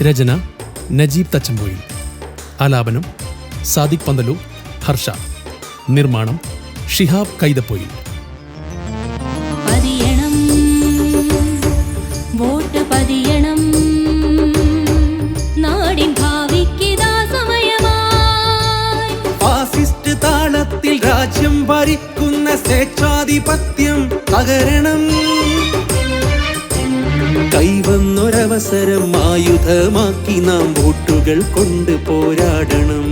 രചന നജീബ് തച്ചമ്പോയിൽ. ആലാപനം സാദിഖ് പന്തലൂർ, ഹർഷ. നിർമ്മാണം ഷിഹാബ് കൈതപ്പൊയിൽ. വോട്ട് പതിയണം, നാടിൻ ഭാവിക്കിതാ സമയമായി. ഫാസിസ്റ്റ് താളത്തിൽ രാജ്യം ഭരിക്കുന്ന സ്വേച്ഛാധിപത്യം തകരണം. കൈവന്നൊരവസരം ആയുധമാക്കി നാം വോട്ടുകൾ കൊണ്ട് പോരാടണം.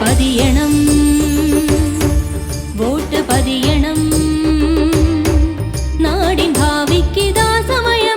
പതിയണം, വോട്ട് പതിയണം, നാടിൻ ഭാവിക്കിതാ സമയമായി.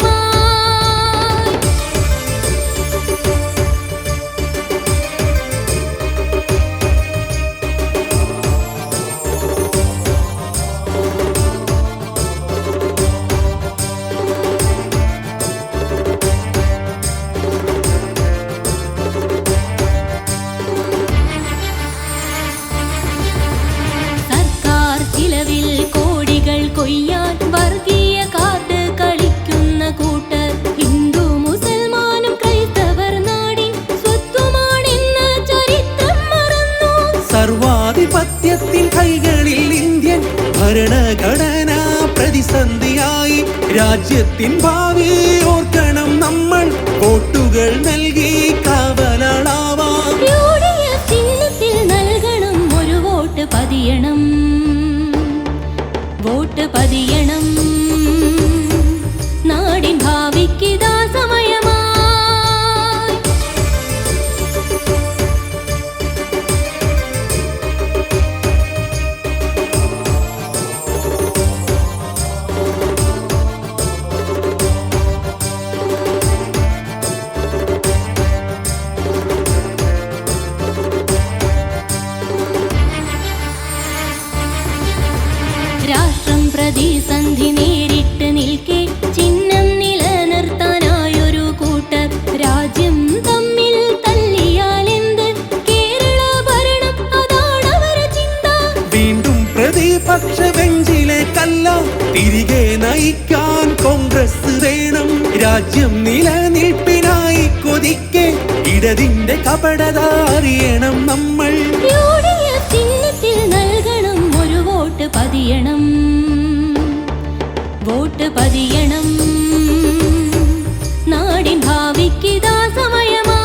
കൊയ്യാൻ വർഗീയ കാർഡ് കളിക്കുന്ന കൂട്ടർ ഹിന്ദു മുസൽമാനും ക്രൈസ്തവർ നാടിൻ സ്വത്വമാണെന്ന് ചരിത്രം മറന്നു. സർവാധിപത്യത്തിൻ കൈകളിൽ ഇന്ത്യൻ ഭരണഘടന പ്രതിസന്ധിയായി. രാജ്യത്തിൻ ഭാവി ഓർക്കണം നമ്മൾ, വോട്ടുകൾ നൽകി കാവലാളാവാം. UDF ചിഹ്നത്തിൽ നൽകണം ഒരു വോട്ട് പതിയണം, വോട്ട് പതിയണം, നാടിൻ ഭാവിക്കിതാ സമയമായി. രാഷ്ട്രം പ്രതിസന്ധി നേരിട്ട് നിൽക്കെ ചിഹ്നം നിലനിർത്താനായൊരു കൂട്ടർ രാജ്യം തമ്മിൽ തല്ലിയാലെന്ത്, കേരള ഭരണം അതാണവരെ ചിന്ത. വീണ്ടും പ്രതിപക്ഷ ബെഞ്ചിലേക്കല്ല, തിരികെ നയിക്കാൻ കോൺഗ്രസ് വേണം. രാജ്യം നിലനിൽപ്പിനായി കൊതിക്കെ ഇടതിന്റെ കപടത അറിയണം നമ്മൾ. UDF ചിഹ്നത്തിൽ നൽകണം ഒരു വോട്ട് പതിയണം, വോട്ട് പതിയണം, നാടിൻ ഭാവിക്കിതാ സമയമായി.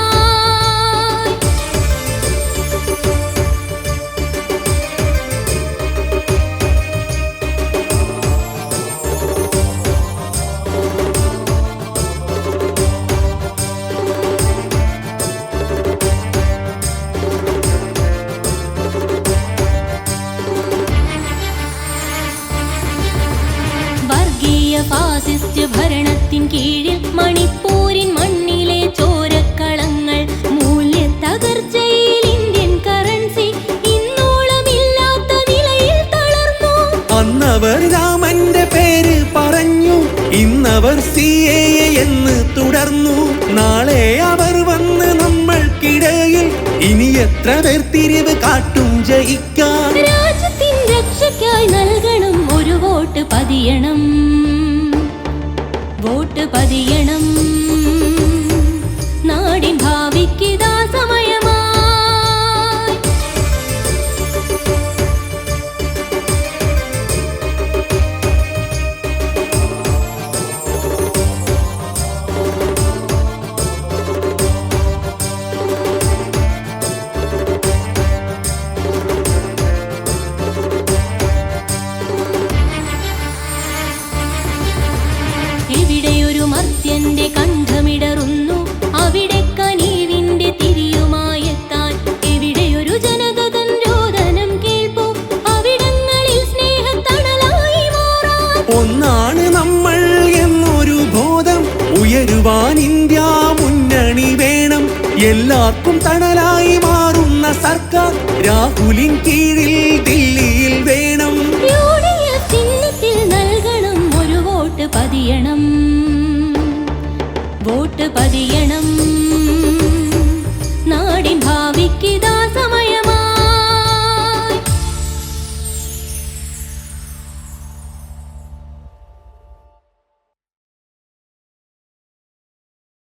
ഫാസിസ്റ്റ് ഭരണത്തിൻ കീഴിൽ മണിപ്പൂരിൻ മണ്ണിലെ ചോരക്കളങ്ങൾ, മൂല്യ തകർച്ചയിൽ ഇന്ത്യൻ കറൻസി ഇന്നോളമില്ലാത്ത നിലയിൽ തളർന്നു. അന്നവർ രാമന്റെ പേര് പറഞ്ഞു, ഇന്നവർ CAA എന്ന് തുടർന്നു. നാളെ അവർ വന്ന് നമ്മൾക്കിടയിൽ ഇനി എത്ര പേർ തിരിവ് കാട്ടും ജയിക്കാൻ. രാജ്യത്തിൻ രക്ഷയ്ക്കായി നൽകണം ഒരു വോട്ട് പതിയണം, വോട്ട് പതിയണം, നാടിൻ ഭാവിക്കിതാ സമയമായി. എവിടെയൊരു മർത്യന്റെ കണ്ഠമിടറുന്നു, അവിടെ കനീവിന്റെ തിരിയുമായെത്താൻ. എവിടെയൊരു ജനതൻ രോദനം കേൾപ്പു, അവിടങ്ങളിൽ സ്നേഹത്തണലായി മാറാൻ. ഒന്നാണ് നമ്മൾ എന്നൊരു ബോധം ഉയരുവാൻ ഇന്ത്യ മുന്നണി വേണം. എല്ലാവർക്കും തണലായി മാറുന്ന സർക്കാർ രാഹുലിൻ കീഴിൽ ദില്ലിയിൽ വേണം. UDF ചിഹ്നത്തിൽ നൽകണം ഒരു വോട്ട് പതിയണം, വോട്ട് പതിയണം,